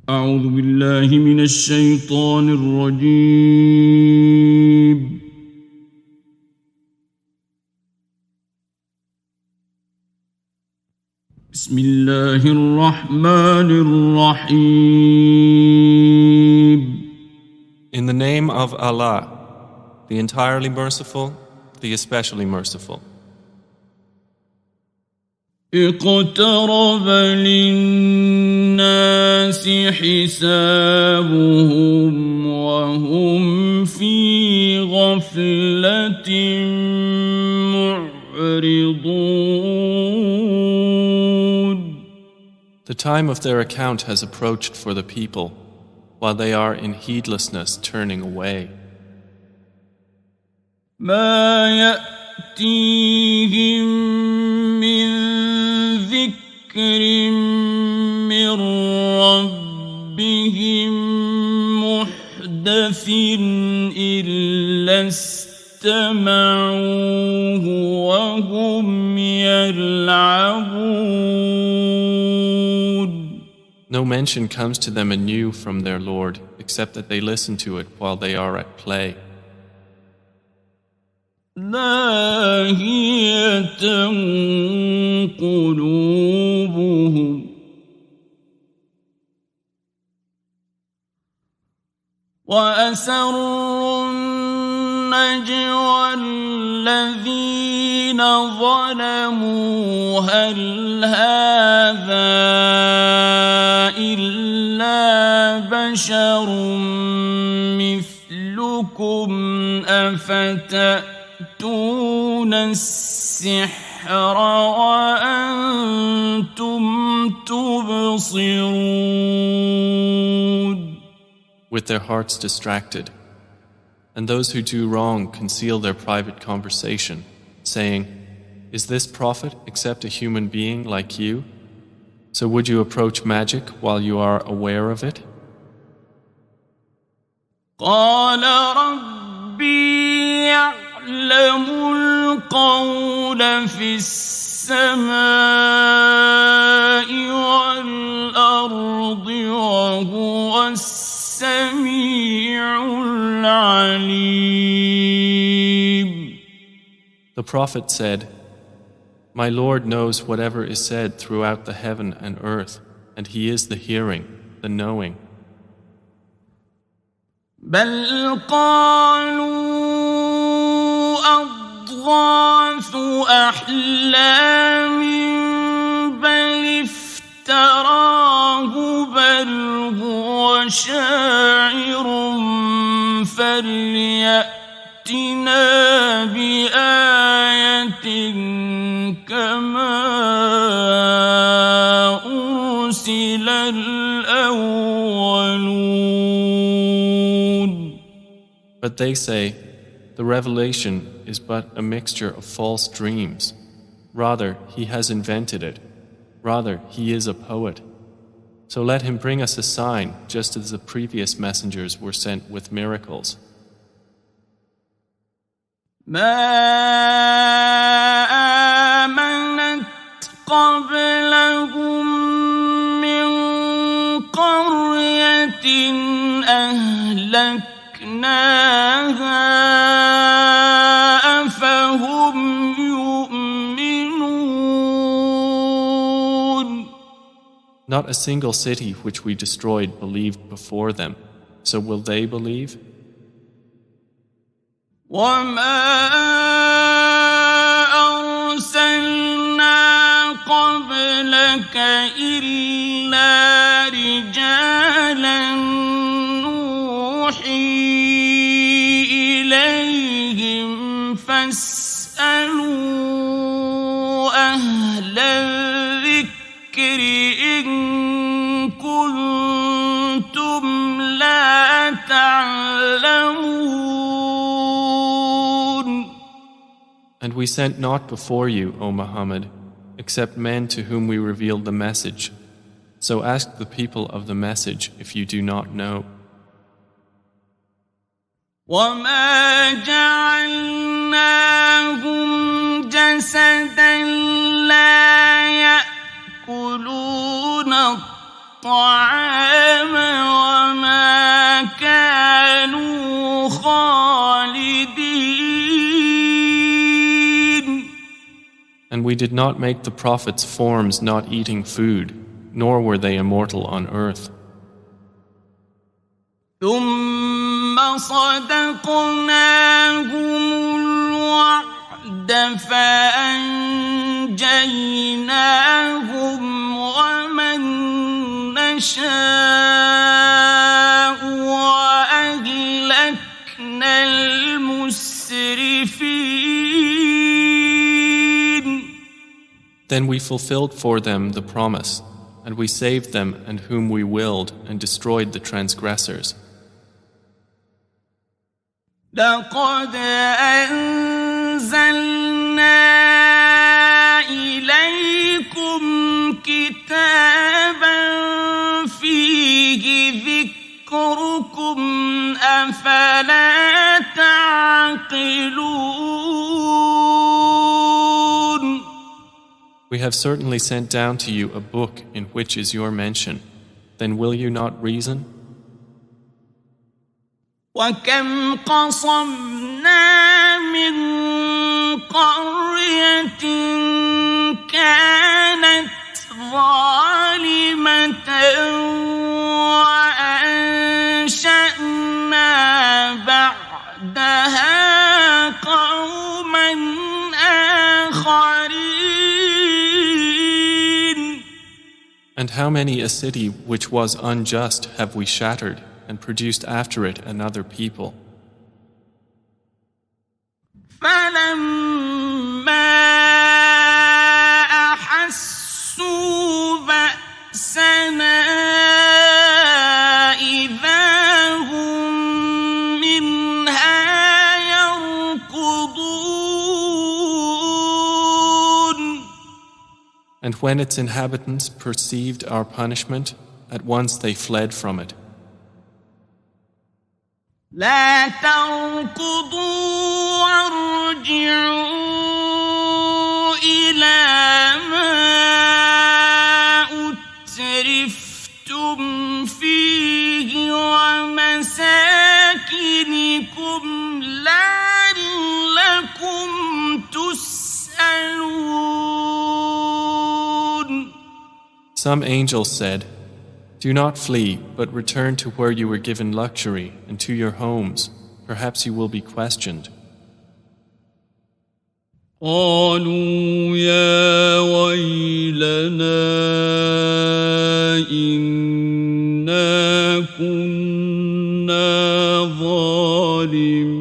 أعوذ بالله من الشيطان الرجيم. بسم الله الرحمن الرحيم. In the name of Allah, the entirely merciful, the especially merciful. اقترب للناس حسابهم وهم في غفلة معرضون. The time of their account has approached for the people, while they are in heedlessness turning away. ما يأتيهم من ذكر من ربهم محدث إلا استمعوه وهم يلعبون. No mention comes to them anew from their Lord, except that they listen to it while they are at play. لاهية قلوبهم وأسروا النجوى الذين ظلموا هل هذا إلا بشر مثلكم أفتأتون السحر وأنتم تبصرون. With their hearts distracted, and those who do wrong conceal their private conversation, saying, "Is this prophet except a human being like you? So would you approach magic while you are aware of it?" قال ربي يعلم القول في السماء والأرض وهو السميع العليم. The prophet said, "My Lord knows whatever is said throughout the heaven and earth, and He is the hearing, the knowing." بل قالوا أضغاث أحلام بل افتراه بل هو شاعر فليأتنا بآية كما أرسل الأولون. But they say, "The revelation is but a mixture of false dreams. Rather, he has invented it. Rather, he is a poet. So let him bring us a sign, just as the previous messengers were sent with miracles." ما آمنت قبلهم من قرية أهلكناها أفهم يؤمنون. Not a single city which we destroyed believed before them. So will they believe? وما أرسلنا قبلك إلا رجالا نوحي إليهم فاسألوا أهل الذكر إن كنتم لا تعلمون. And we sent not before you, O Muhammad, except men to whom we revealed the message. So ask the people of the message if you do not know. وما جعلناهم جسدا لا يأكلون الطعام And we did not make the prophets forms not eating food, nor were they immortal on earth. ثم صدقناهم الوعد فأنجيناهم ومن نشاء وأهلكنا المسرفين. Then we fulfilled for them the promise, and we saved them and whom we willed and destroyed the transgressors. لقد أنزلنا إليكم كتابا فيه ذكركم أفلا تعقلون. We have certainly sent down to you a book in which is your mention. Then will you not reason? وكم قصمنا من قرية كانت ظالمة وأنشأنا بعدها قوما آخرين. And how many a city which was unjust have we shattered and produced after it another people. فلما أحسوا بأسنا إذا هم منها يركضون. And when its inhabitants perceived our punishment, at once they fled from it. لا تركضوا وارجعوا إلى ما أترفتم فيه ومساكنكم لعلكم تسألون. Some angels said, "Do not flee, but return to where you were given luxury and to your homes. Perhaps you will be questioned." قالوا يا ويلنا إنا كنا ظالمين.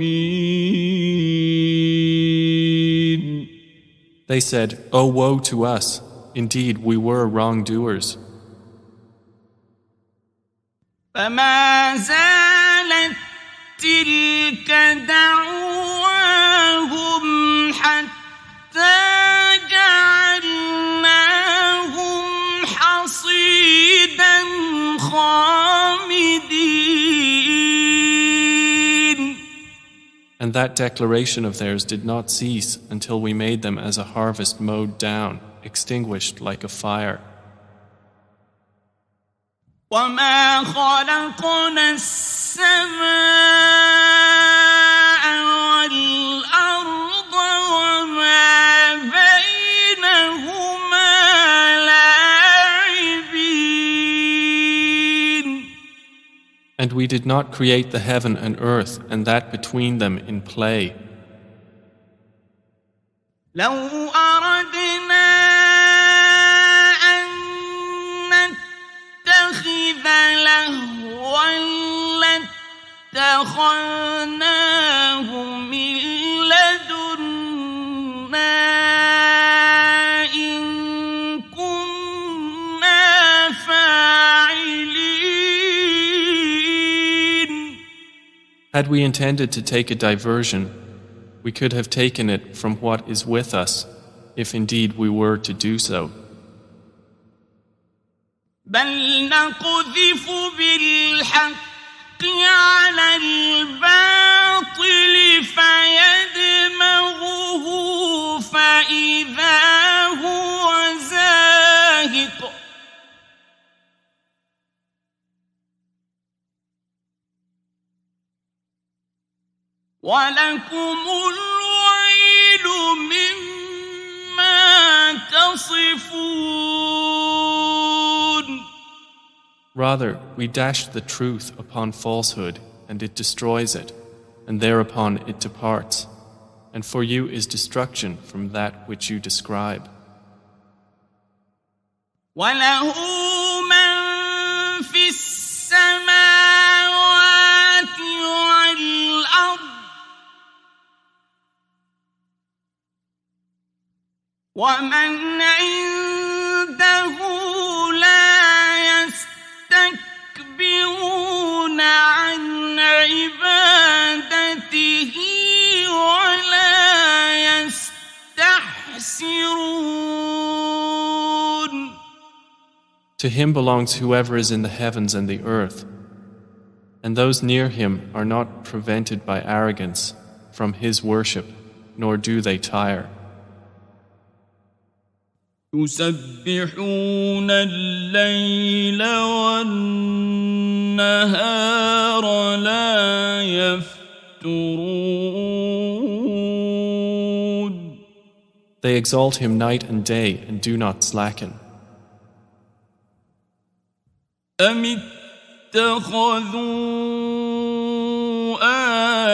They said, "Oh, woe to us! Indeed, we were wrongdoers." فما زالت تلك دعواهم حتى جعلناهم حصيدا خامدين. And that declaration of theirs did not cease until we made them as a harvest mowed down, extinguished like a fire. وما خلقنا السماء والأرض وما بينهما لاعبين. And we did not create the heaven and earth and that between them in play. لو أردنا لهوا لاتخذناه من لدنا إن كنا فاعلين. Had we intended to take a diversion, we could have taken it from what is with us, if indeed we were to do so. بل نقذف بالحق على الباطل فيدمغه فإذا هو زاهق. ولكم الويل مما يصفون. Rather, we dash the truth upon falsehood, and it destroys it, and thereupon it departs. And for you is destruction from that which you describe. وله من في السماوات والأرض ومن عنده لا يستكبرون عن عبادته ولا يستحسرون. To him belongs whoever is in the heavens and the earth, and those near him are not prevented by arrogance from his worship, nor do they tire. يسبحون الليل والنهار لا يفترون. They exalt him night and day and do not slacken. أم اتخذوا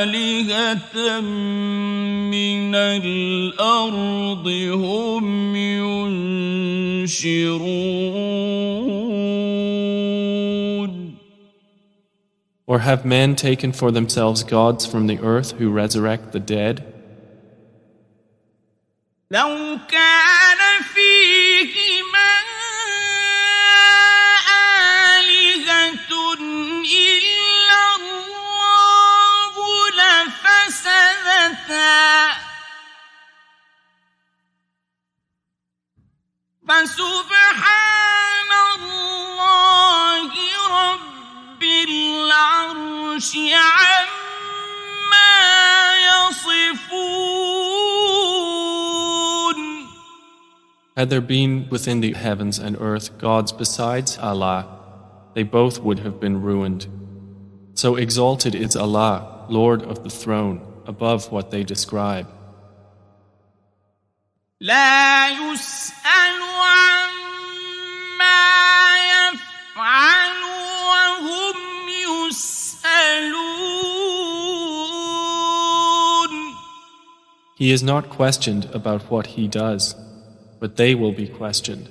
آلهة من الأرض هم ينشرون. Or have men taken for themselves gods from the earth who resurrect the dead? لو كان فيهما فسبحان الله رب العرش عما يصفون. Had there been within the heavens and earth gods besides Allah, they both would have been ruined. So exalted is Allah, Lord of the throne, above what they describe. لا يسأل عما يفعل وهم يسألون. He is not questioned about what he does, but they will be questioned.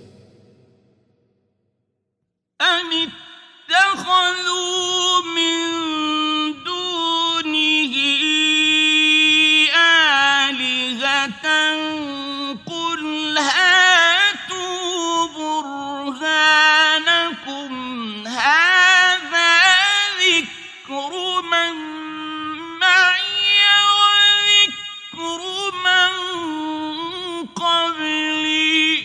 أم اتخذوا من دونه آلهة قل هاتوا برهانكم هذا ذكر من معي وذكر من قبلي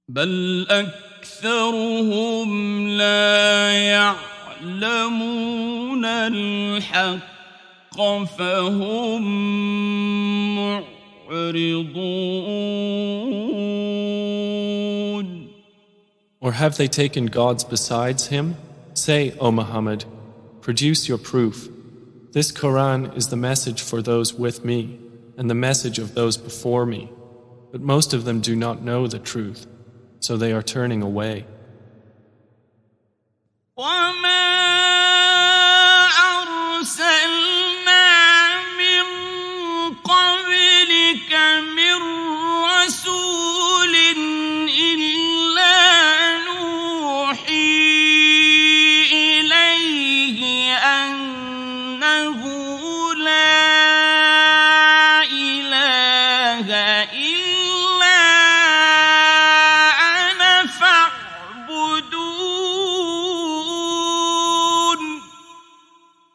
بل أكثرهم لا يعلمون الحق فهم معرضون. Or have they taken gods besides him? Say, O Muhammad, produce your proof. This Quran is the message for those with me and the message of those before me. But most of them do not know the truth, so they are turning away.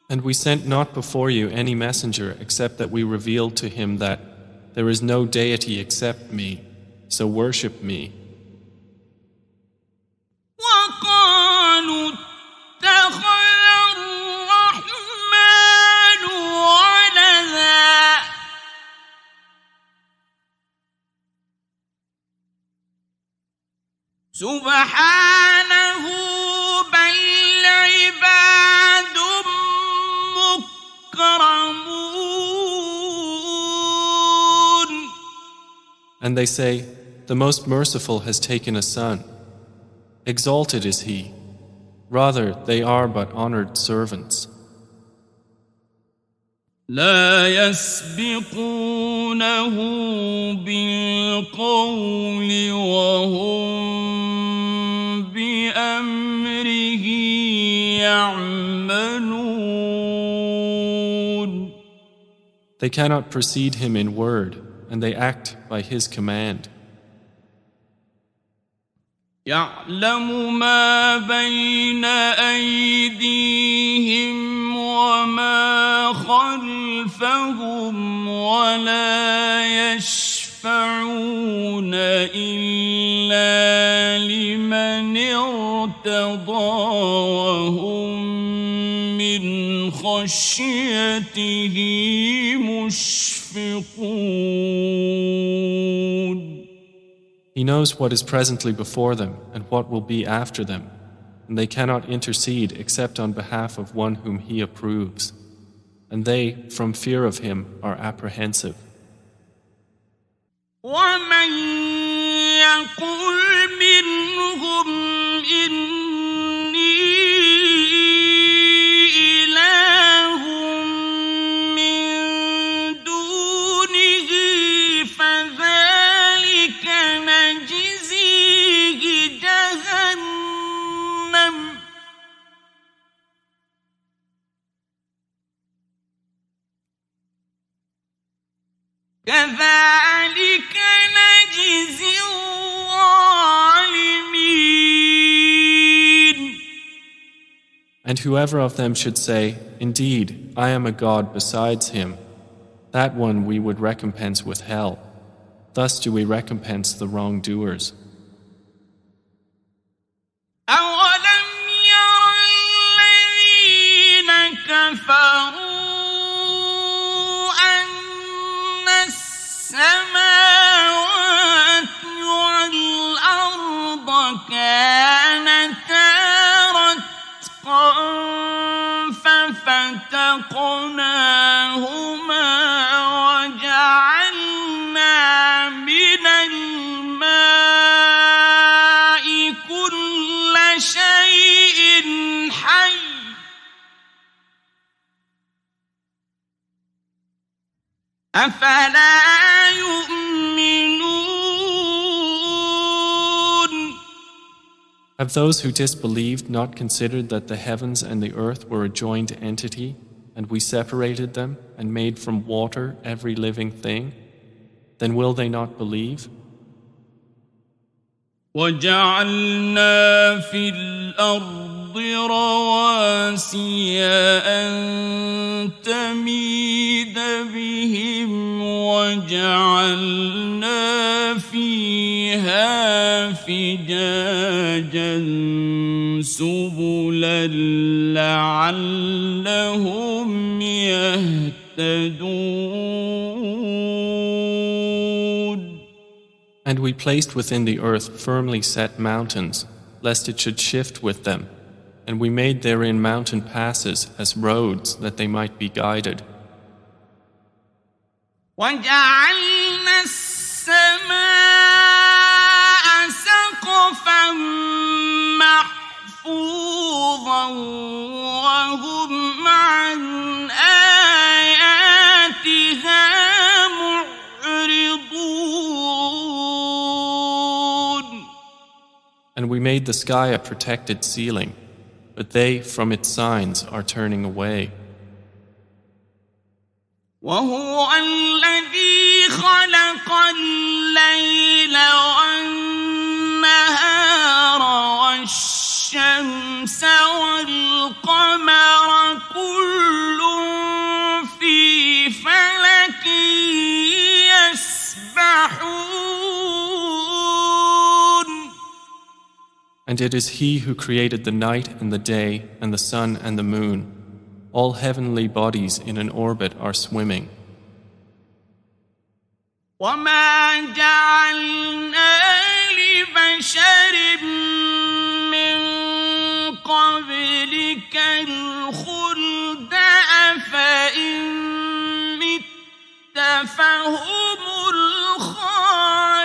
And we sent not before you any messenger except that we revealed to him that there is no deity except me, so worship me. سبحانه بل عباد مكرمون And they say, the Most Merciful has taken a son. Exalted is he. Rather, they are but honored servants. لا يسبقونه بالقول وهم بأمره يعملون. They cannot precede him in word, and they act by his command. يعلم ما بين أيديهم وما خلفهم ولا يشفعون إلا لمن ارتضى وهم من خشيته مشفقون. He knows what is presently before them and what will be after them, and they cannot intercede except on behalf of one whom he approves. And they, from fear of him, are apprehensive. ومن يقل منهم إني إله من دونه فذلك نجزيه جهنم كذلك نجزي الظالمين. And whoever of them should say, indeed, I am a God besides him, that one we would recompense with hell. Thus do we recompense the wrongdoers. أولم ير الذين كفروا أن السماوات والأرض كانتا رتقا ففتقناهما وجعلنا من الماء كل شيء حي أفلا يؤمنون. Have those who disbelieved not considered that the heavens and the earth were a joined entity, and we separated them and made from water every living thing? Then will they not believe? وجعلنا في الأرض رواسي أن تميد بهم وجعلنا فيها فجاجا سبلا لعلهم يهتدون. And we placed within the earth firmly set mountains, lest it should shift with them, and we made therein mountain passes as roads that they might be guided. وجعلنا السماء سقفا محفوظا وهم عن آياتها معرضون. And we made the sky a protected ceiling, but they from its signs are turning away. وهو الذي خلق الليل والنهار والشمس والقمر كل في فلك يسبحون. And it is He who created the night and the day and the sun and the moon. All heavenly bodies in an orbit are swimming. وما جعلنا لبشر من قبلك الخلد أفإن مت فهم الخالدون.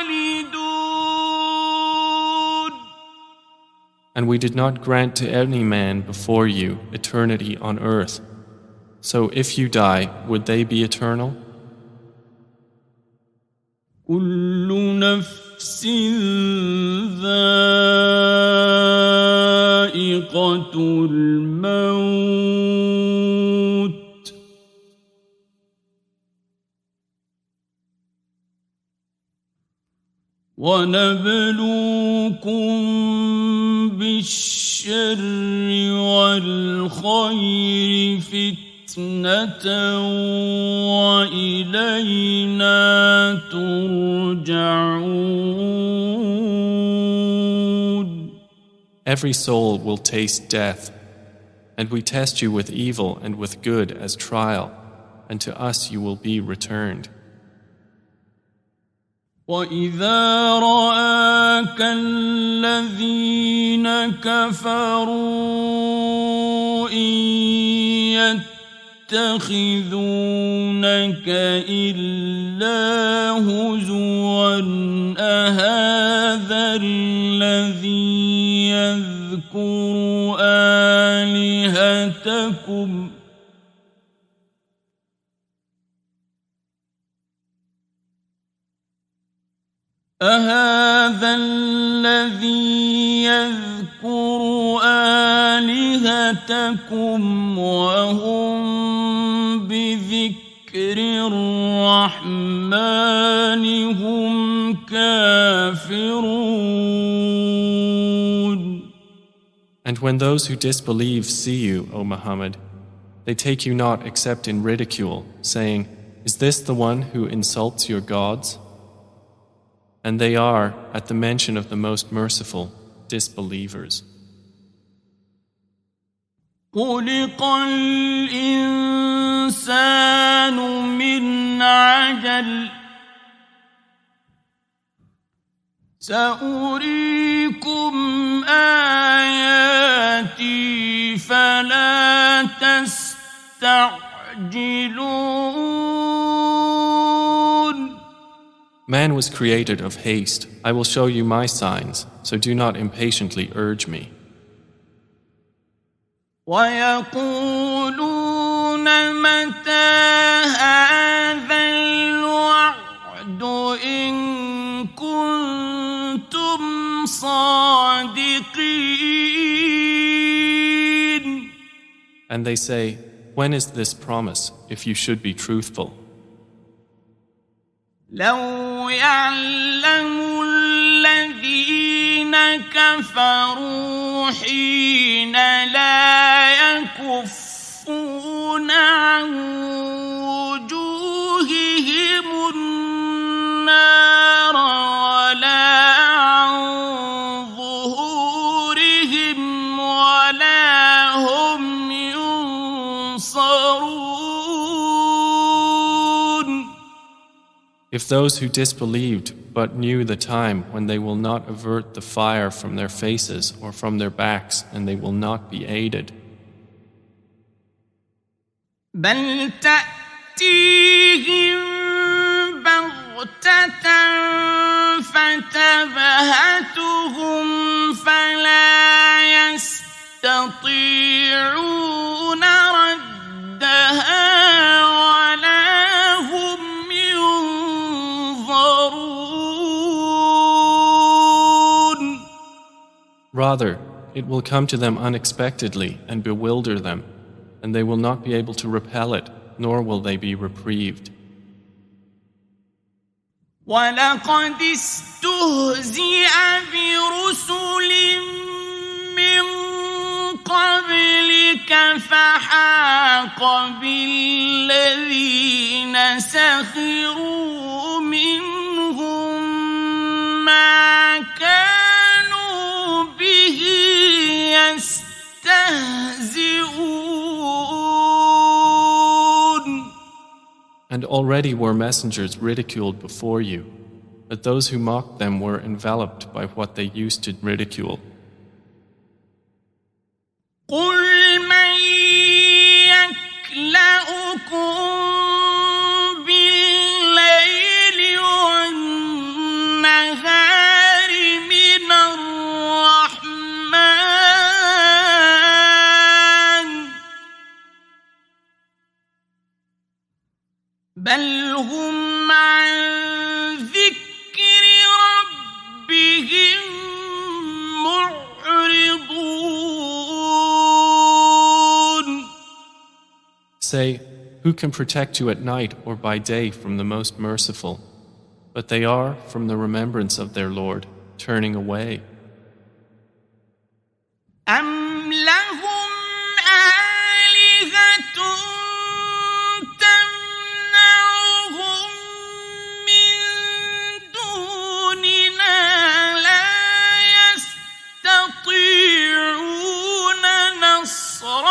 And we did not grant to any man before you eternity on earth. So if you die, would they be eternal? كل نفس ذائقة الموت ونبلوكم بالشر والخير فتنة وإلينا ترجعون. Every soul will taste death, and we test you with evil and with good as trial, and to us you will be returned. وَإِذَا رَآكَ الَّذِينَ كَفَرُوا إِن يَتَّخِذُونَكَ إِلَّا هُزُوًا أَهَذَا الَّذِي يَذْكُرُ آلِهَتَكُمْ أهذا الذي يذكر آلهتكم وهم بذكر الرحمن هم كافرون. And when those who disbelieve see you, O Muhammad, they take you not except in ridicule, saying, "Is this the one who insults your gods?" And they are, at the mention of the Most Merciful, disbelievers. خُلِقَ الْإِنسَانُ مِنْ عَجَلٍ سَأُرِيكُمْ آيَاتِي فَلَا تَسْتَعْجِلُونَ. Man was created of haste. I will show you my signs, so do not impatiently urge me. وَيَقُولُونَ مَتَى هَذَا الْوَعْدُ إِن كُنتُمْ صَادِقِينَ. And they say, when is this promise, if you should be truthful? لو يعلم الذين كفروا حين لا يكفون عن وجوههم النار ولا عن ظهورهم ولا هم ينصرون. If those who disbelieved but knew the time when they will not avert the fire from their faces or from their backs, and they will not be aided. بل تأتيهم بغتة فتبهتهم فلا يستطيعون ردها ولا هم ينظرون. Rather, it will come to them unexpectedly and bewilder them, and they will not be able to repel it, nor will they be reprieved. وَلَقَدِ اسْتُهْزِئَ بِرُسُلٍ مِّن قَبْلِكَ فَحَاقَ بِالَّذِينَ سَخِرُوا مِنْهُم مَّا كَانُوا بِهِ يَسْتَهْزِئُونَ. And already were messengers ridiculed before you, but those who mocked them were enveloped by what they used to ridicule. قُلْ مَن يَكْلَؤُكُم بِاللَّيْلِ وَالنَّهَارِ مِنَ الرَّحْمَنِ بل هم عن ذكر ربهم معرضون. Say, who can protect you at night or by day from the most merciful? But they are, from the remembrance of their Lord, turning away. أم لهم آلهة تمنعهم من دوننا لا يستطيعون نصر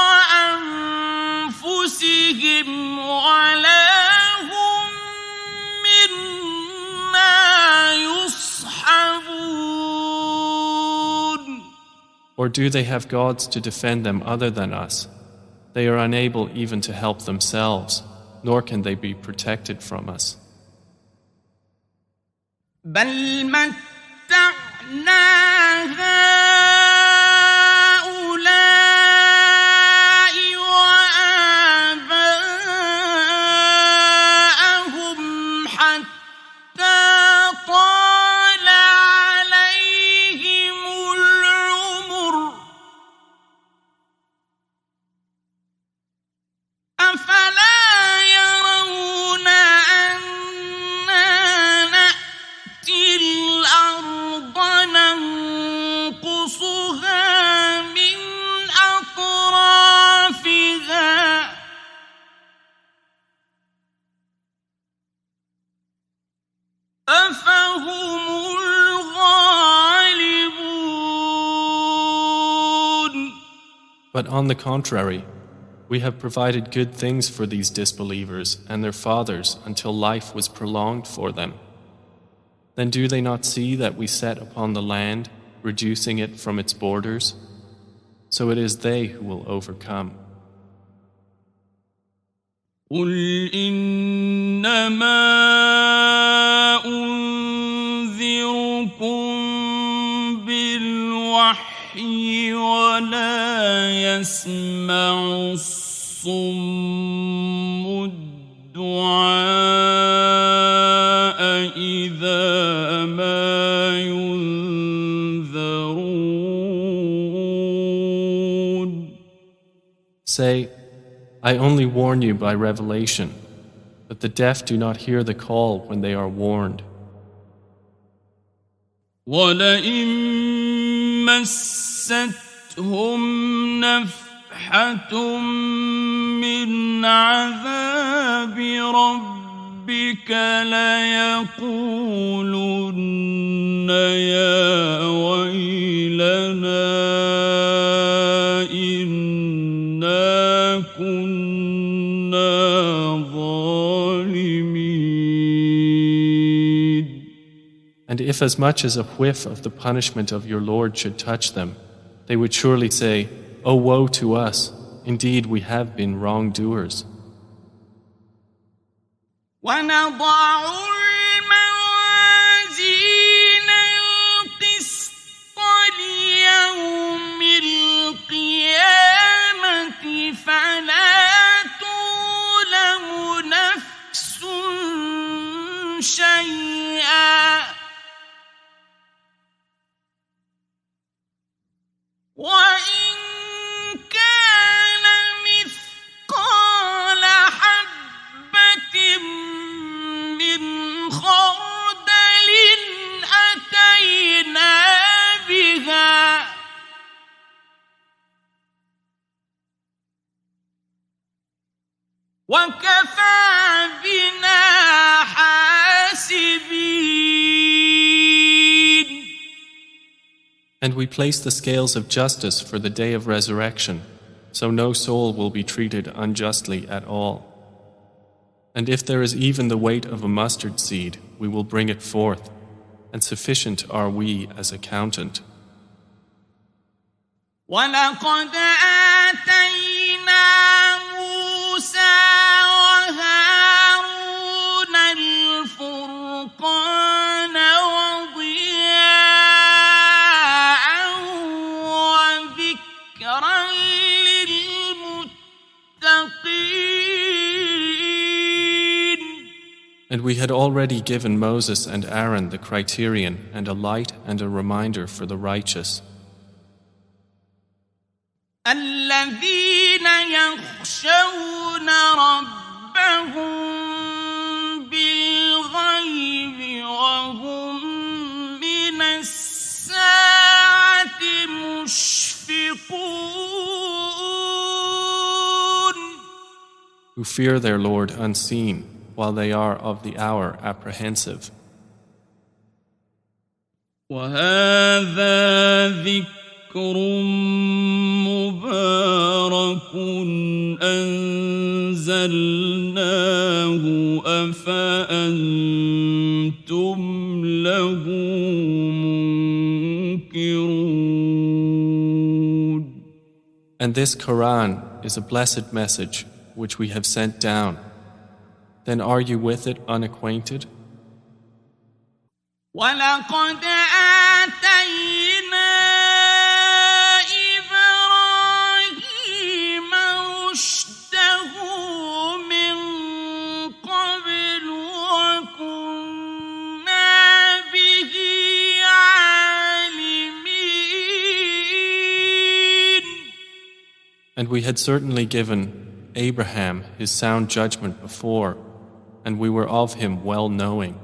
أنفسهم ولا هم منا يصحبون. Or do they have gods to defend them other than us? They are unable even to help themselves, nor can they be protected from us. بل متعنا هؤلاء وآباءهم حتى طال عليهم العمر أفلا يرون أنا نأتي الأرض ننقصها من أطرافها أفهم الغالبون. But on the contrary, we have provided good things for these disbelievers and their fathers until life was prolonged for them. Then do they not see that we set upon the land, reducing it from its borders? So it is they who will overcome. قل إنما أنذركم بالوحي ولا يسمع الصم الدعاء إذا ما ينذرون. Say, I only warn you by revelation, but the deaf do not hear the call when they are warned. ولئن مستهم نفحة من عذاب ربك ليقولن يا ويلنا إنا كنا ظالمين. And if as much as a whiff of the punishment of your Lord should touch them, they would surely say, "O woe to us! Indeed, we have been wrongdoers." ونضع الموازين القسط ليوم القيامة فلا تظلم نفس شيئا وإن كان مثقال حبة من خردل أتينا بها وكفى بنا حاسبين. And we place the scales of justice for the day of resurrection, so no soul will be treated unjustly at all. And if there is even the weight of a mustard seed, we will bring it forth, and sufficient are we as accountant. ولقد آتينا موسى وهارون الفرقان وضياء وذكرا للمتقين. And we had already given Moses and Aaron the criterion and a light and a reminder for the righteous. الذين يخشون ربهم بالغيب وهم من الساعة مشفقون. Who fear their Lord unseen, while they are of the hour apprehensive. وهذا ذكر مبارك أنزلناه أفأنتم له منكرون. And this Quran is a blessed message which we have sent down. Then are you with it unacquainted? وَلَقَدْ آتَيْنَا إِبْرَاهِيمَ رُشْدَهُ مِنْ قَبْلُ وَكُنَّا بِهِ عَالِمِينَ. And we had certainly given Abraham his sound judgment before, and we were of him well knowing.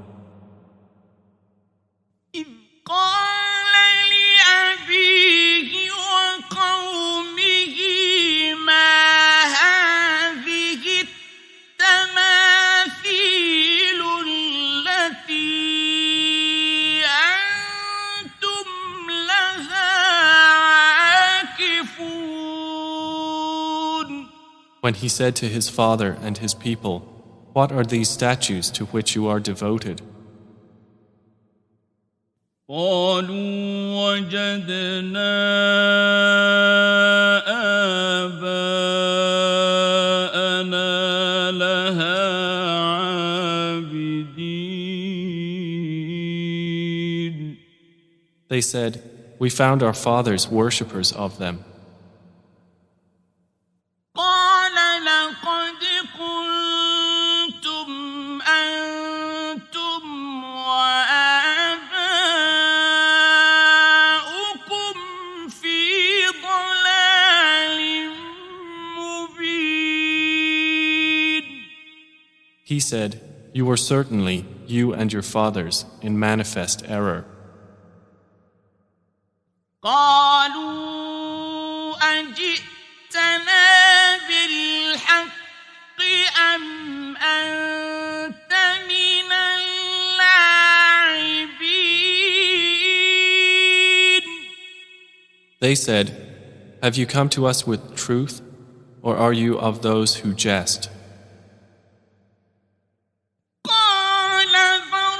إِذْ قَالَ لِأَبِيهِ وَقَوْمِهِ مَا هَٰذِهِ التَّمَاثِيلُ الَّتِي أَنتُمْ لَهَا عَاكِفُونَ. When he said to his father and his people, "What are these statues to which you are devoted?" قالوا وجدنا آباءنا لها عابدين. They said, "We found our fathers worshippers of them." قال لقد كنتم أنتم وآباؤكم في ضلال مبين. He said, "You were certainly, you and your fathers, in manifest error." قالوا أجئتنا بالحق أم أنت من اللاعبين. They said, "Have you come to us with truth, or are you of those who jest?" قال بل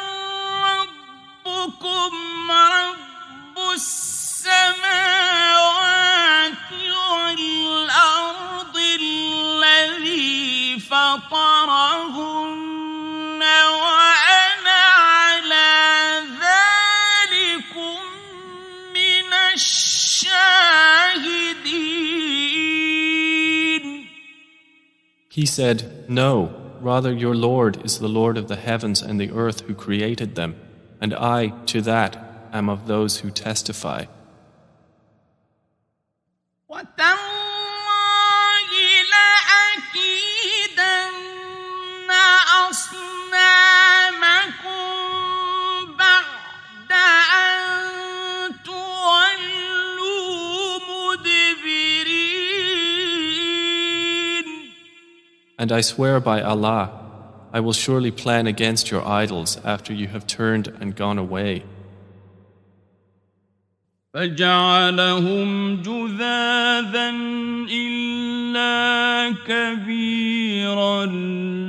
ربكم رب السماوات والأرض الذي فطرهن وأنا على ذلكم من الشاهدين. He said, "No, rather your Lord is the Lord of the heavens and the earth who created them, and I, to that, am of those who testify." وتالله لأكيدن أصنامكم بعد أن تولوا مدبرين. And I swear by Allah, I will surely plan against your idols after you have turned and gone away. فجعلهم جذاذا إلا كبيرا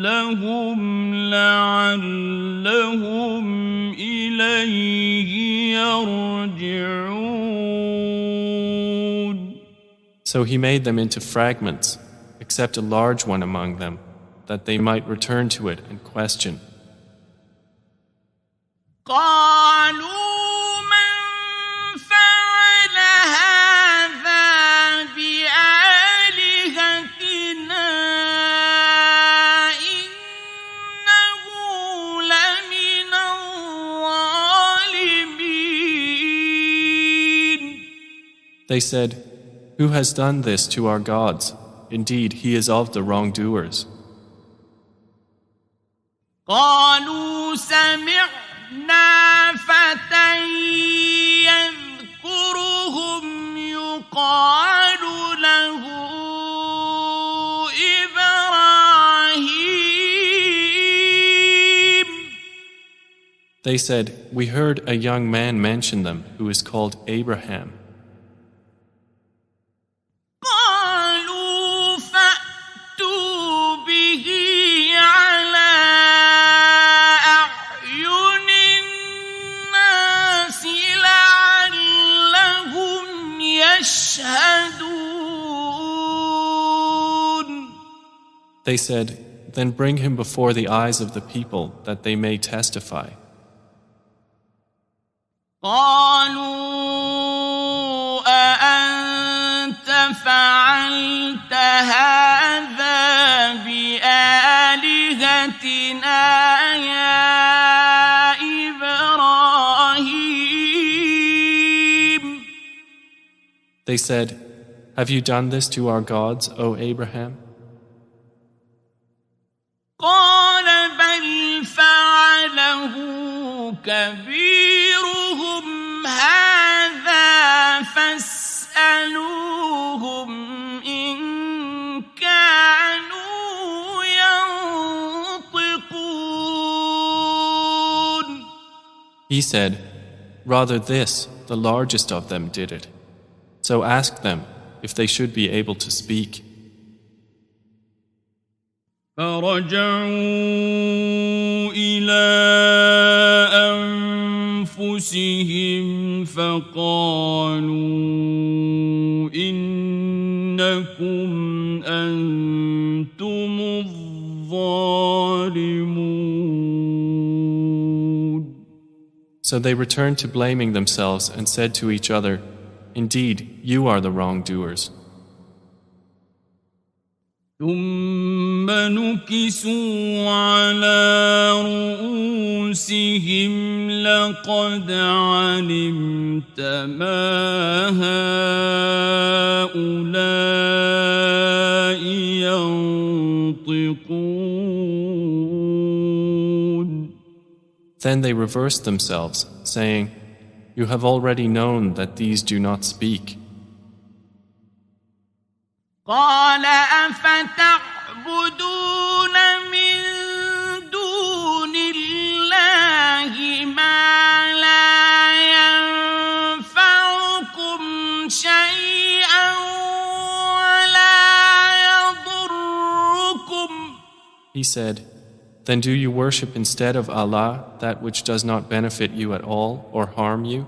لهم لعلهم إليه يرجعون. So he made them into fragments, except a large one among them, that they might return to it and question. قالوا من فعل هذا بآلهتنا إنه They said, "Who has done this to our gods? Indeed, he is of the wrongdoers." قالوا سمعنا فتى يذكرهم يقال له إبراهيم. They said, "We heard a young man mention them who is called Abraham." قالوا فأتوا به على أعين الناس لعلهم يشهدون. They said, "Then bring him before the eyes of the people that they may testify." قالوا أأنت فعلت هذا بآلهتنا يا إبراهيم. They said, "Have you done this to our gods, O Abraham?" قال بل فعله كبيرهم هذا فاسألوهم إن كانوا ينطقون. He said, "Rather this, the largest of them did it. So ask them if they should be able to speak." فرجعوا إلى أنفسهم فقالوا إنكم أنتم الظالمون. So they returned to blaming themselves and said to each other, "Indeed, you are the wrongdoers." ثم نكسوا على رؤوسهم لقد علمت ما هؤلاء ينطقون. Then they reversed themselves, saying, "You have already known that these do not speak." قال أفتعبدون من دون الله ما لا ينفعكم شيئا ولا يضركم. He said, "Then do you worship instead of Allah that which does not benefit you at all or harm you?"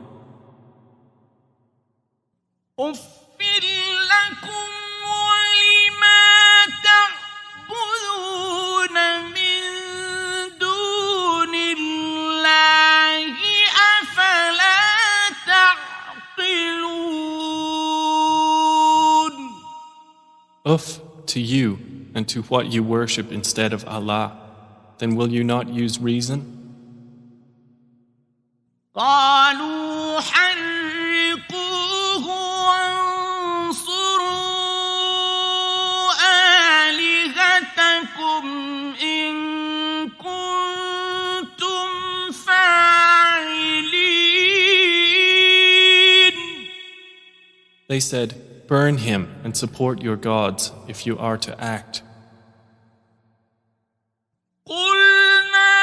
Uff to you and to what you worship instead of Allah, then will you not use reason? قالوا حرقوه وانصروا آلهتكم إن كنتم فاعلين. They said, "Burn him and support your gods if you are to act." قلنا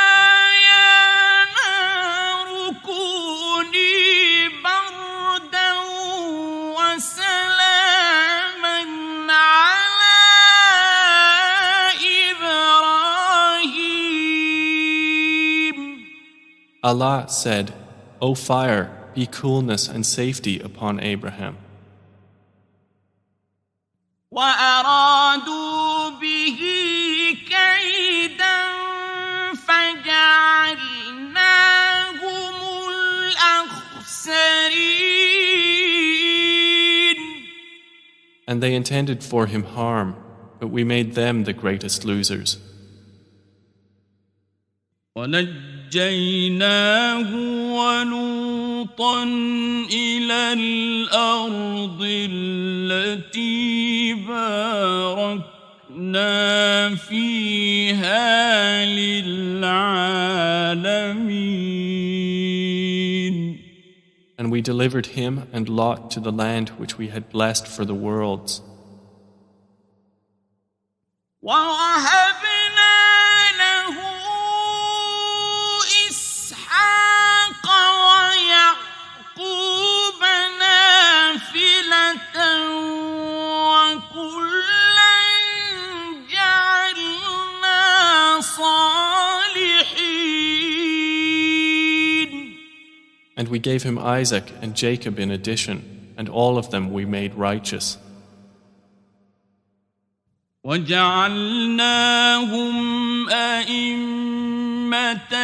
يا نار كوني بردا وسلاما على إبراهيم. Allah said, "O fire, be coolness and safety upon Abraham." وأرادوا به كيدا فجعلناهم الأخسرين. And they intended for him harm, but we made them the greatest losers. ونجيناه ونجيناه ولوطا إلى الأرض التي باركنا فيها للعالمين. And we delivered him and Lot to the land which we had blessed for the worlds. ووهبنا له إسحاق ويعقوب نافلة وكلا جعلنا صالحين. And we gave him Isaac and Jacob in addition, and all of them we made righteous. وجعلناهم أئمة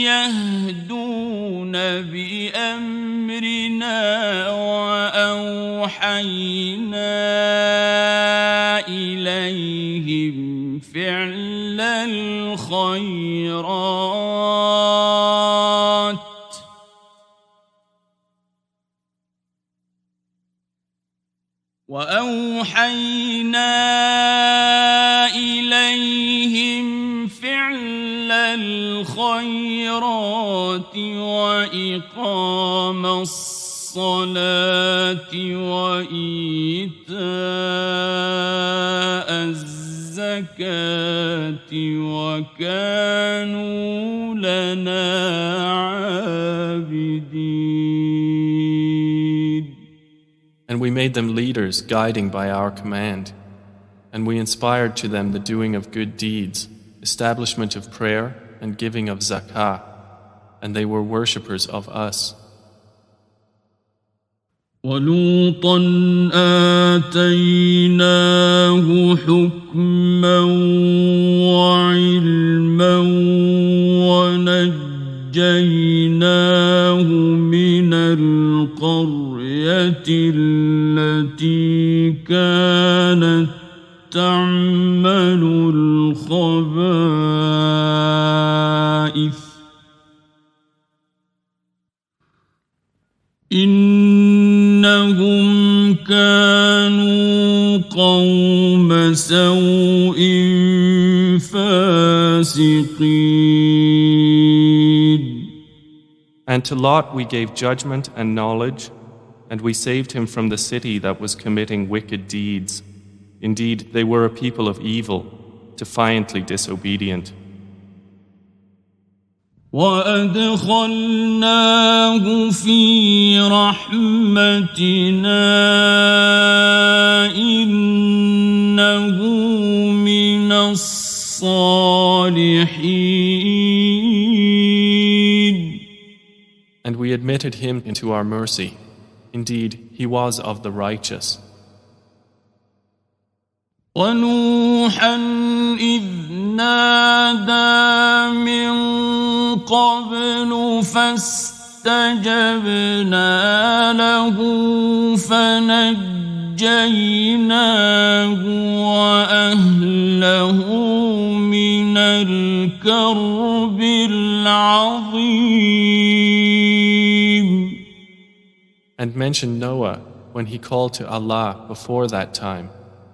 يهدون بأمرنا وأوحينا إليهم فعل الخيرات وإقام الصلاة وإيتاء الزكاة وكانوا لنا عابدين. And we made them leaders, guiding by our command. And we inspired to them the doing of good deeds, establishment of prayer, and giving of zakah. And they were worshippers of us. وَلُوطًا آتَيْنَاهُ حُكْمًا وَعِلْمًا وَنَجَّيْنَاهُ مِنَ الْقَرْيَةِ التي كانت تعمل الخبائث إنهم كانوا قوم سوء فاسقين. And to Lot we gave judgment and knowledge, and we saved him from the city that was committing wicked deeds. Indeed, they were a people of evil, defiantly disobedient. وَأَدْخَلْنَاهُ فِي رَحْمَتِنَا إِنَّهُ مِنَ الصَّالِحِينَ. And we admitted him into our mercy. Indeed, he was of the righteous. وَنُوحًا إِذْ نَادَىٰ مِن قَبْلُ فَاسْتَجَبْنَا لَهُ فَنَجَّيْنَاهُ وَأَهْلَهُ مِنَ الْكَرْبِ الْعَظِيمِ. And mention Noah when he called to Allah before that time.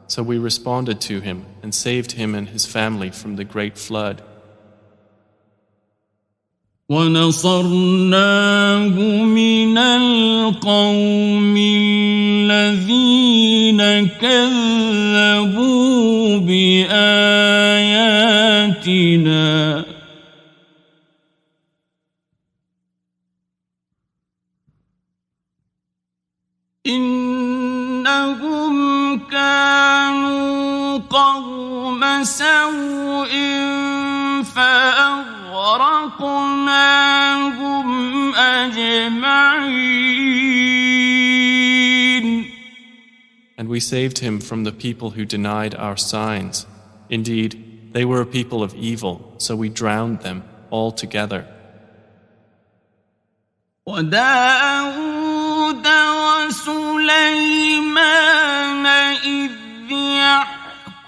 So we responded to him and saved him and his family from the great flood. وَنَصَرْنَاهُ مِنَ الْقَوْمِ الَّذِينَ كَذَّبُوا بِآيَاتِنَا إِنَّهُمْ كانوا قوم سوء فأغرقناهم أجمعين. And we saved him from the people who denied our signs. Indeed, they were a people of evil, so we drowned them all together. وَدَاوُودَ وَسُلَيْمَانَ إِذْ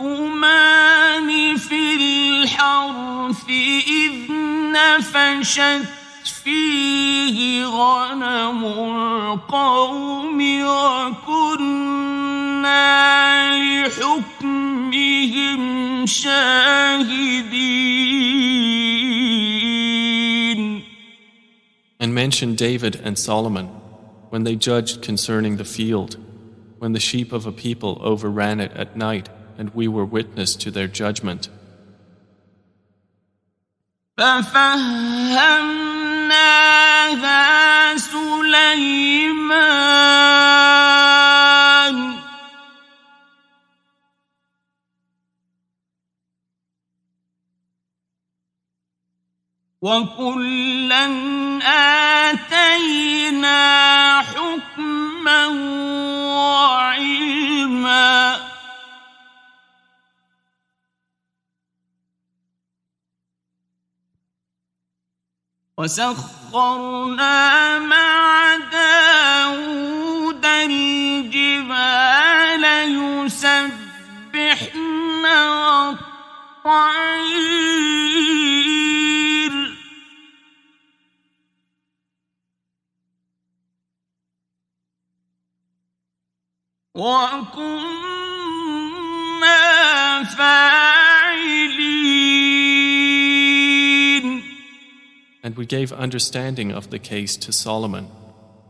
يَحْكُمَانِ فِي الْحَرْثِ إِذْ نَفَشَتْ ففشت فيه غنم القوم وكنا لحكمهم شاهدين. And mention David and Solomon when they judged concerning the field, when the sheep of a people overran it at night, and we were witness to their judgment. ففهمناها سليمان وكلا آتينا حكما وعلما وسخرنا مع داود الجبال يسبحن والطير وكنا فاعلين. And we gave understanding of the case to Solomon,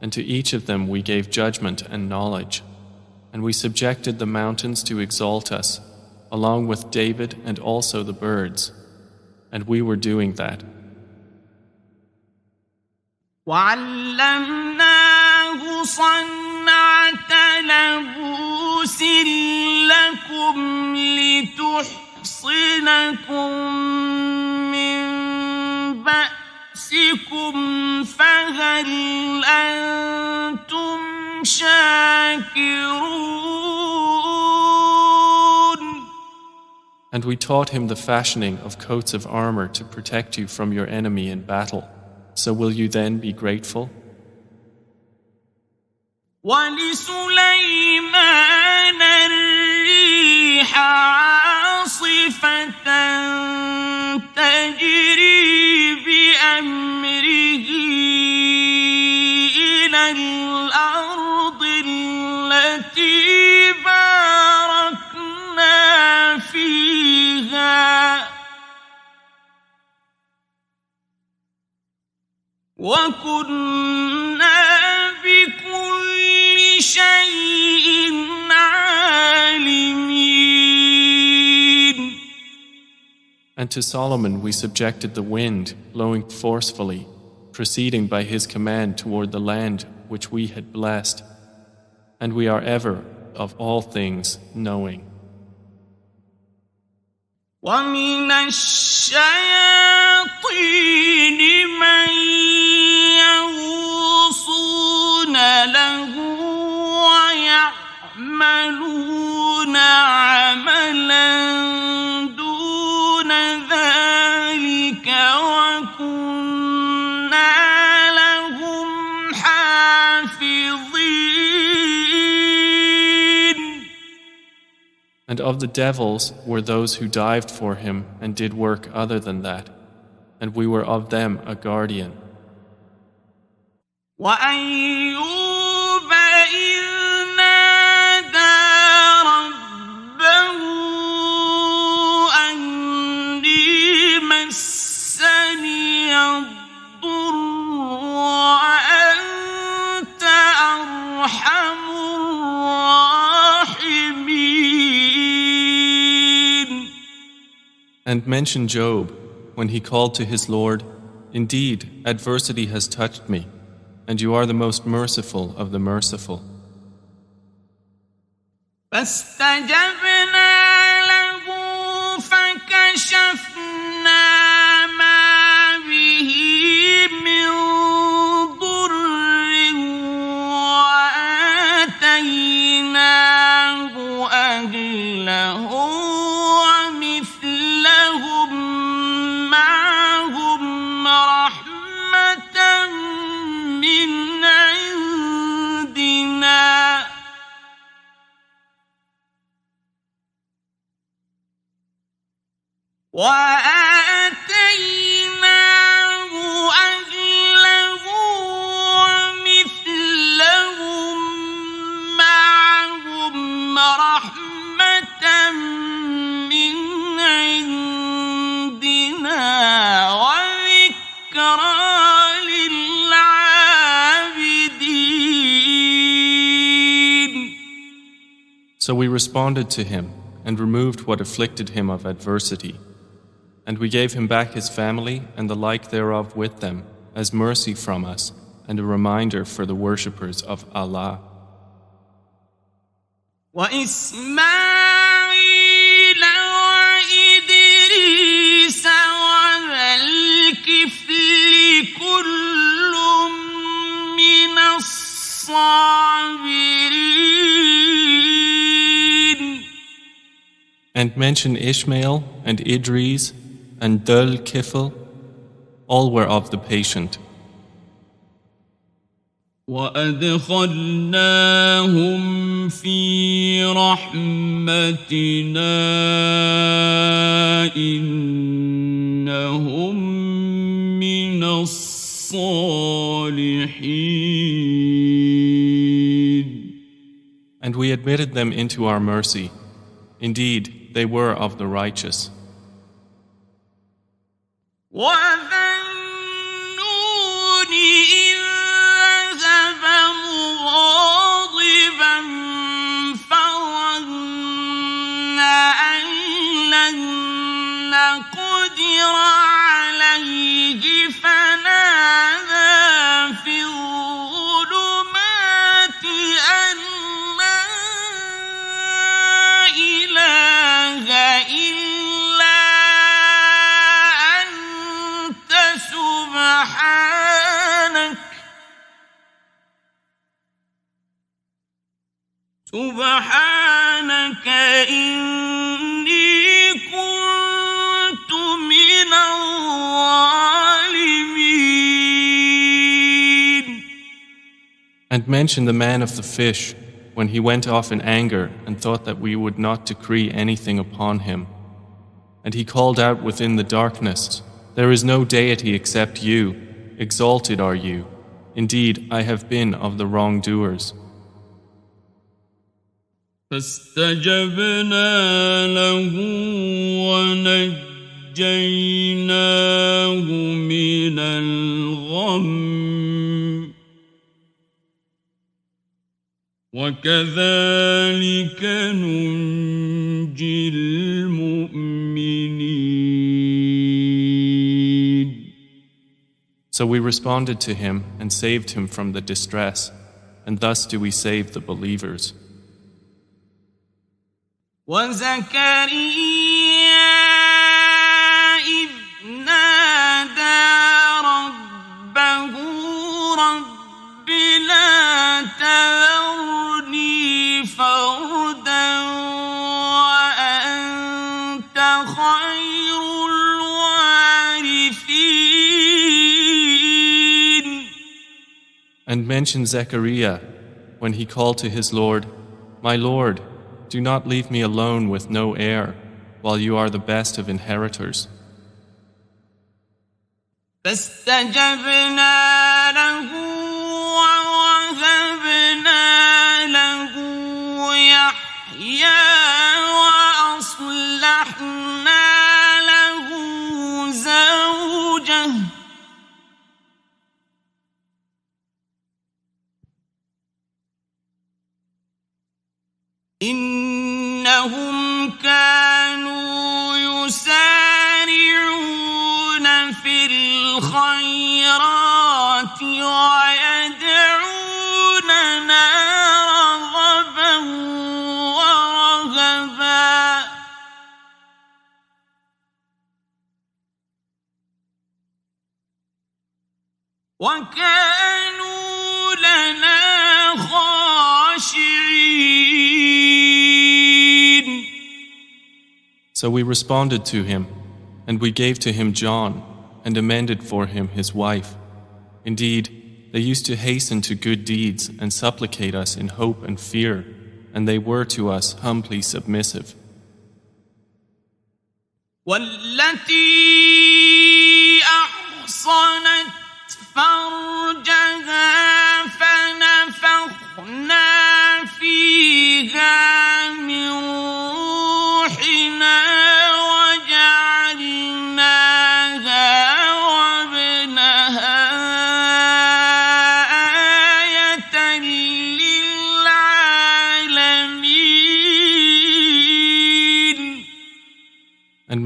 and to each of them we gave judgment and knowledge. And we subjected the mountains to exalt us, along with David and also the birds. And we were doing that. وعلمناه صنعة لبوس لكم لتحصنكم من بأسكم فهل أنتم شاكرون. And we taught him the fashioning of coats of armor to protect you from your enemy in battle. So will you then be grateful? وَلِسُلَيْمَانَ الرِّيحَ عَاصِفَةً تَجْرِي بِأَمْرِهِ إِلَى الْأَرْضِ الَّتِي بَارَكْنَا فِيهَا وَكُنَّا بِكُلِّ شَيْءٍ عَالِمِينَ. And to Solomon we subjected the wind, blowing forcefully, proceeding by his command toward the land which we had blessed. And we are ever, of all things, knowing. وَمِنَ الشَّيَاطِينِ مَن يَغُوصُونَ لَهُ وَيَعْمَلُونَ عَمَلًا دُونَ ذَلِكَ وَكُنَّا لَهُمْ حَافِظِينَ. And of the devils were those who dived for him and did work other than that, and we were of them a guardian. وَأَيُّوبَ إِذْ نَادَىٰ رَبَّهُ أَنِّي مَسَّنِيَ الضُّرُّ وَأَنتَ أَرْحَمُ الرَّاحِمِينَ. And mention Job, when he called to his Lord, "Indeed, adversity has touched me, and you are the most merciful of the merciful." فاستجبنا له فكشفنا ما به من ضر وآتيناه أهله ومثلهم معهم رحمة من عندنا وآتيناه So we responded to him and removed what afflicted him of adversity. And we gave him back his family and the like thereof with them as mercy from us and a reminder for the worshippers of Allah. وإسماعيل وإدريس وذا الكفل كل من الصابرين. And mention Ishmael and Idris and Dhul Kifl, all were of the patient. وأدخلناهم في رحمتنا إنهم من الصالحين. And we admitted them into our mercy. Indeed, they were of the righteous. سبحانك إني كنت من الظالمين. And mention the man of the fish when he went off in anger and thought that we would not decree anything upon him. And he called out within the darkness, "There is no deity except you. Exalted are you. Indeed, I have been of the wrongdoers." فاستجبنا له ونجيناه من الغم وكذلك ننجي المؤمنين. So we responded to him and saved him from the distress, and thus do we save the believers. وزكريا إذ نادى ربه رب لا تذرني فردا وأنت خير الوارثين. And mention Zechariah when he called to his Lord, "My Lord, do not leave me alone with no heir, while you are the best of inheritors." فاستجبنا له ووهبنا له يحيى وأصلحنا له زوجه إنهم كانوا يسارعون في الخيرات ويدعوننا رغبا ورهبا وكانوا لنا خاشعين. So we responded to him, and we gave to him John, and amended for him his wife. Indeed, they used to hasten to good deeds and supplicate us in hope and fear, and they were to us humbly submissive. والتي أحصنت فرجها فنفخنا فيها من روحنا وجعلناها وابنها آية للعالمين.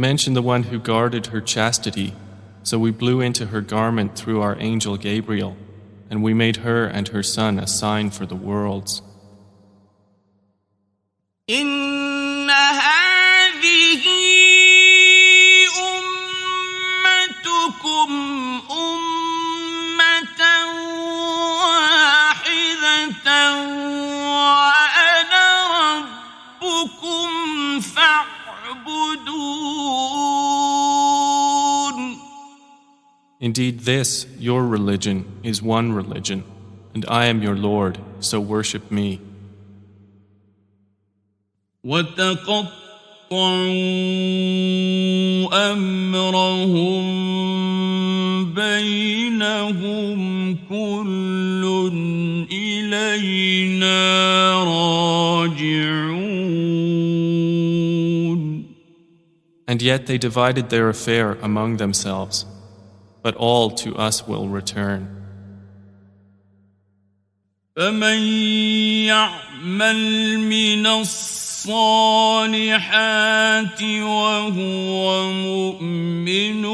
mention the one who guarded her chastity, so we blew into her garment through our angel Gabriel, and we made her and her son a sign for the worlds. إن هذه أمتكم أمة واحدة وأنا ربكم فاعبدون. Indeed, this, your religion, is one religion, and I am your Lord, so worship me. وتقطعوا أمرهم بينهم كل إلينا راجعون. And yet they divided their affair among themselves, but all to us will return. فمن يعمل من الصالحات وهو مؤمن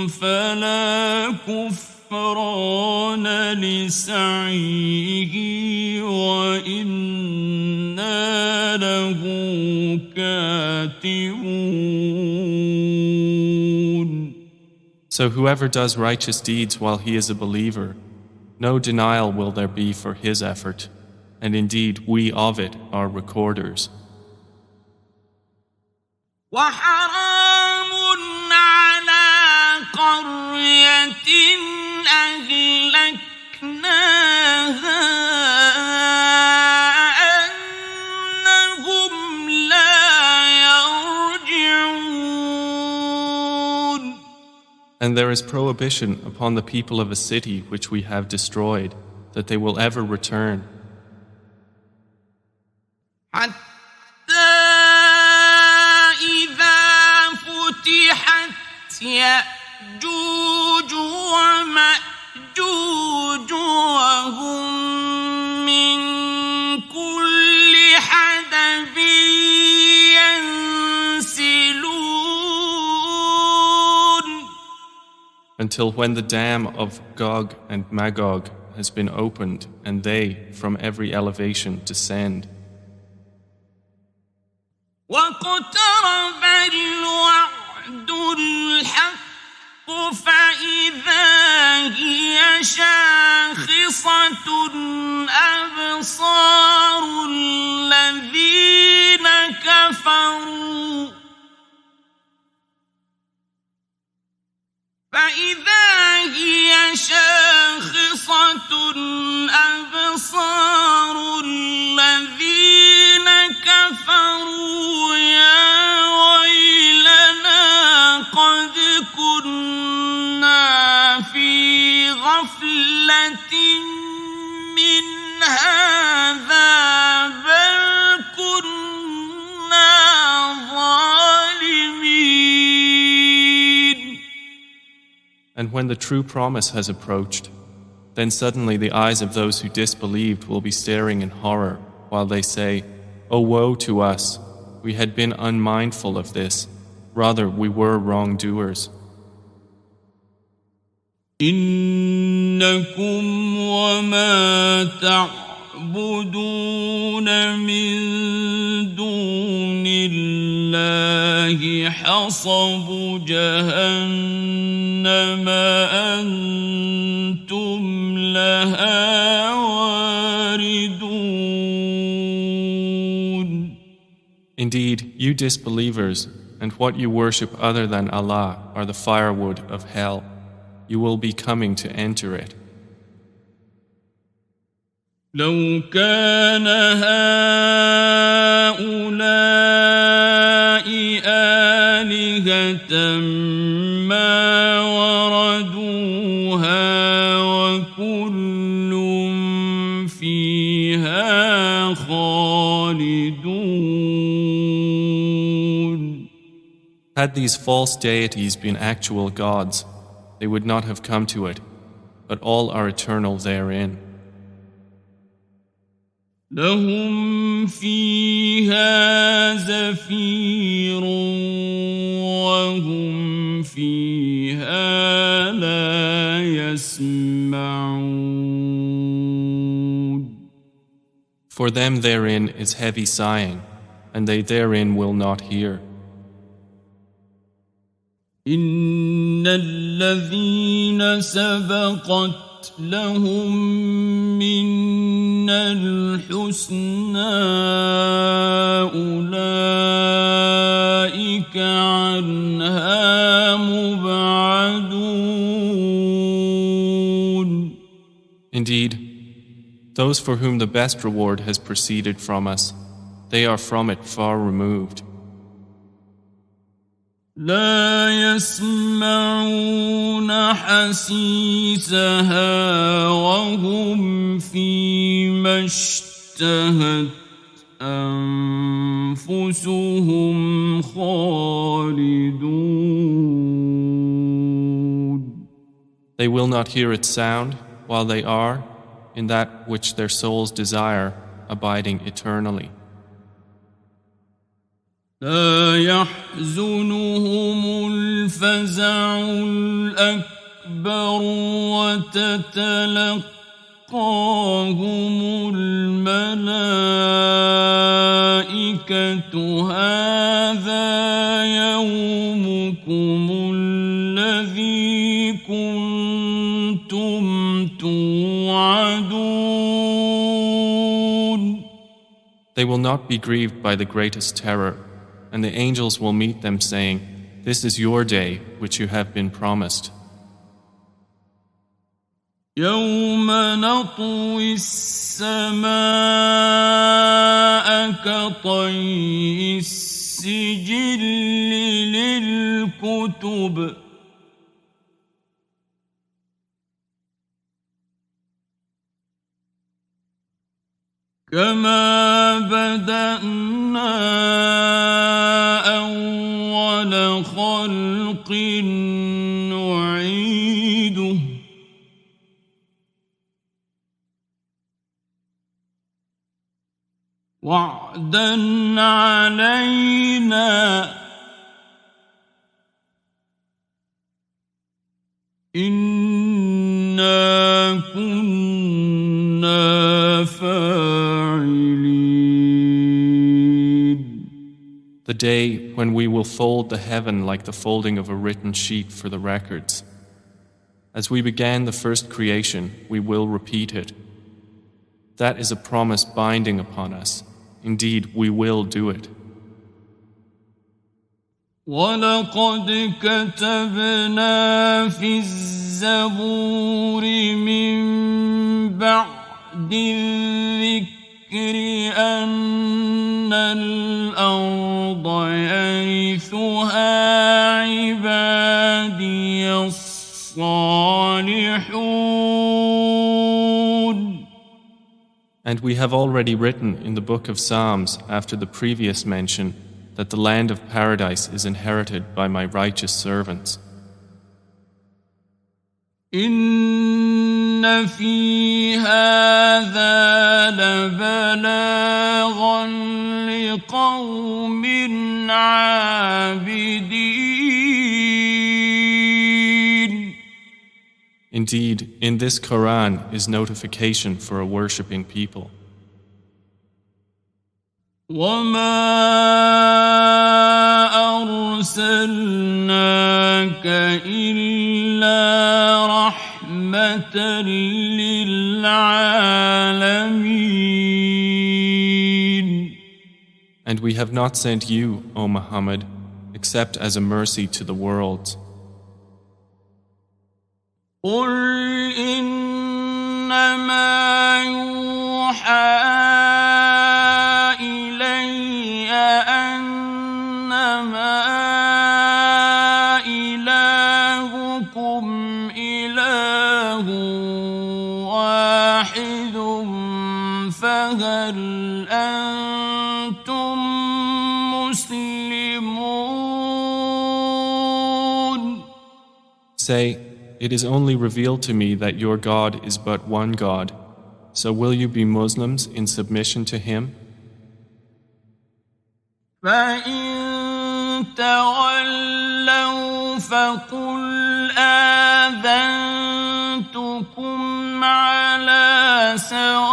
فلا كفران لسعيه وإنا له كاتبون. So whoever does righteous deeds while he is a believer, no denial will there be for his effort, and indeed we of it are recorders. وحرام على قرية أهلكناها أنهم لا يرجعون. And there is prohibition upon the people of a city which we have destroyed, that they will ever return. حتى إذا فتحت يأجوج ومأجوج وهم من كل حدب ينسلون. Until when the dam of Gog and Magog has been opened, and they from every elevation descend. واقترب الوعد الحق فإذا هي شاخصة أبصار الذين كفروا فإذا هي شاخصة أبصار الذين كفروا يا ويلنا قد كنا في غفلة من هذا بل كنا ظالمين. And when the true promise has approached, then suddenly the eyes of those who disbelieved will be staring in horror, while they say, "O woe to us! We had been unmindful of this. Rather, we were wrongdoers." إنكم وما تعبدون من دون الله حصب جهنم أنتم لها واردون. Indeed, you disbelievers, and what you worship other than Allah are the firewood of hell. You will be coming to enter it. لو كان هؤلاء آلهة ما وردوها وكل فيها خالدون. Had these false deities been actual gods, they would not have come to it, but all are eternal therein. لهم فيها زفير فيها لا يسمعون. For them therein is heavy sighing, and they therein will not hear. إن الذين سبقت لهم منا الحسنى أولئك عنها مبعدون. Indeed, those for whom the best reward has proceeded from us, they are from it far removed. لا يسمعون حسيسها وهم فيما اشتهت أنفسهم خالدون. They will not hear its sound while they are in that which their souls desire, abiding eternally. لا يحزنهم الفزع الأكبر وتتلقاهم الملائكة هذا يومكم الذي كنتم توعدون. They will not be grieved by the greatest terror, and the angels will meet them saying, "This is your day which you have been promised." يوم نطوي السماء كطي السجل للكتب كما بدأنا أول خلق نعيده وعدا علينا إنا كنا فاعلين. The day when we will fold the heaven like the folding of a written sheet for the records. As we began the first creation, we will repeat it. That is a promise binding upon us. Indeed, we will do it. وَلَقَدْ كَتَبْنَا فِي الزَّبُورِ مِن بَعْدِ الذِّكْرِ أَنَّ الْأَرْضَ يَرِثُهَا عِبَادِيَ الصَّالِحُونَ. And we have already written in the book of Psalms after the previous mention that the land of paradise is inherited by my righteous servants. إِنَّ فِي هَذَا لَبَلَاغًا لِقَوْمٍ عَابِدِينَ. Indeed, in this Quran is notification for a worshipping people. وَمَا أَرْسَلْنَاكَ إِلَّا رَحْمَةً لِلْعَالَمِينَ. And we have not sent you, O Muhammad, except as a mercy to the worlds. قُلْ إِنَّمَا يُوحَىٰ إِلَيَّ أَنَّمَا إِلَٰهُكُمْ إِلَٰهٌ وَاحِدٌ فَهَلْ أَنتُم مُّسْلِمُونَ. Say, it is only revealed to me that your God is but one God. So will you be Muslims in submission to Him? فَإِن تولوا فقل آذنتكم على سواء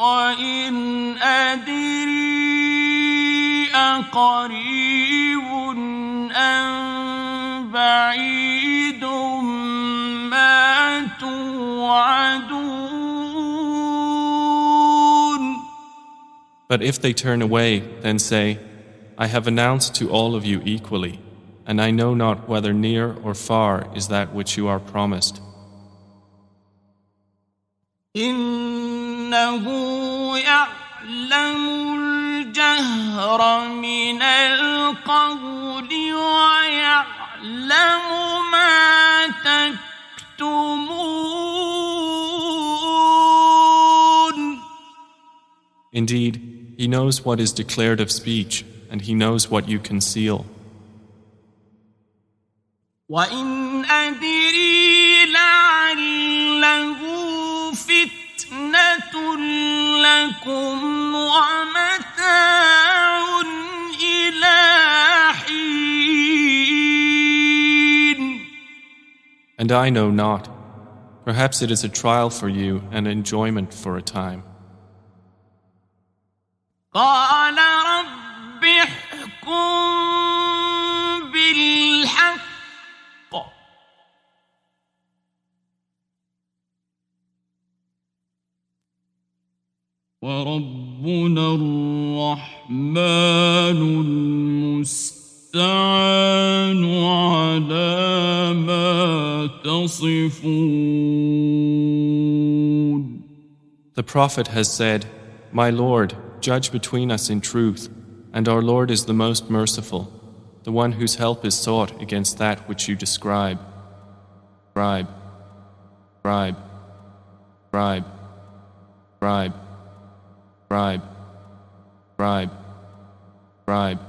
وإن أدري أقريب أم بعيد ما توعدون. But if they turn away, then say, I have announced to all of you equally, and I know not whether near or far is that which you are promised. إنه يعلم الجهر من القول ويعلم ما تكتمون. Indeed, He knows what is declared of speech, and He knows what you conceal. وإن أدري لعله فتنة لكم ومتاع إلى حين. And I know not. Perhaps it is a trial for you and enjoyment for a time. قال رب احكم بالحق وربنا الرحمن المستعان على ما تصفون. The Prophet has said, My Lord, judge between us in truth, and our Lord is the most merciful, the one whose help is sought against that which you describe. Bribe, bribe, bribe, bribe, bribe, bribe, bribe.